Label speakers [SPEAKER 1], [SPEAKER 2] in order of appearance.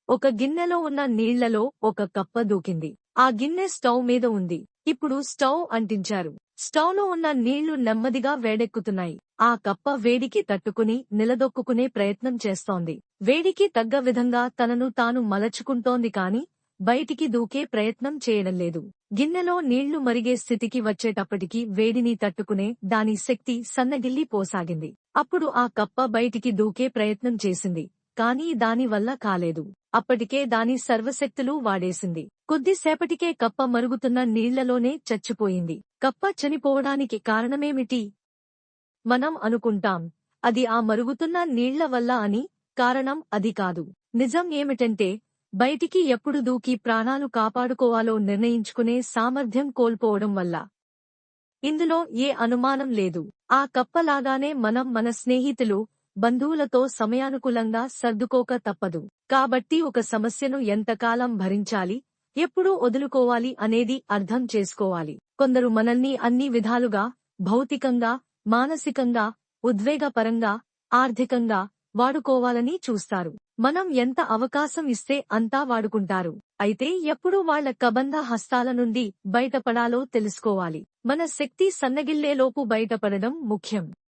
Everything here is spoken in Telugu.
[SPEAKER 1] ఒక గిన్నెలో ఉన్న నీళ్లలో ఒక కప్ప దూకింది. ఆ గిన్నె స్టవ్ మీద ఉంది. ఇప్పుడు స్టవ్ అంటించారు. స్టవ్లో ఉన్న నీళ్లు నెమ్మదిగా వేడెక్కుతున్నాయి. ఆ కప్ప వేడికి తట్టుకుని నిలదొక్కుకునే ప్రయత్నం చేస్తోంది. వేడికి తగ్గ విధంగా తనను తాను మలచుకుంటోంది కాని బయటికి దూకే ప్రయత్నం చేయడంలేదు. గిన్నెలో నీళ్లు మరిగే స్థితికి వచ్చేటప్పటికి వేడిని తట్టుకునే దాని శక్తి సన్నగిల్లిపోసాగింది. అప్పుడు ఆ కప్ప బయటికి దూకే ప్రయత్నం చేసింది. కానీ దానివల్ల కాలేదు. అప్పటికే దాని సర్వశక్తులూ వాడేసింది. కొద్దిసేపటికే కప్ప మరుగుతున్న నీళ్లలోనే చచ్చిపోయింది. కప్ప చనిపోవడానికి కారణమేమిటి? మనం అనుకుంటాం అది ఆ మరుగుతున్న నీళ్ల వల్ల అని. కారణం అది కాదు. నిజం ఏమిటంటే బయటికి ఎప్పుడు దూకి ప్రాణాలు కాపాడుకోవాలో నిర్ణయించుకునే సామర్థ్యం కోల్పోవడం వల్ల. ఇందులో ఏ అనుమానం లేదు. ఆ కప్పలాగానే మనం మన స్నేహితులు, బంధువులతో సమయానుకూలంగా సర్దుకోక తప్పదు. కాబట్టి ఒక సమస్యను ఎంతకాలం భరించాలి, ఎప్పుడు వదులుకోవాలి అనేది అర్థం చేసుకోవాలి. కొందరు మనల్ని అన్ని విధాలుగా, భౌతికంగా, మానసికంగా, ఉద్వేగపరంగా, ఆర్థికంగా వాడుకోవాలని చూస్తారు. మనం ఎంత అవకాశం ఇస్తే అంతా వాడుకుంటారు. అయితే ఎప్పుడు వాళ్ల కబంధ హస్తాల నుండి బయటపడాలో తెలుసుకోవాలి. మన శక్తి సన్నగిల్లేలోపు బయటపడడం ముఖ్యం.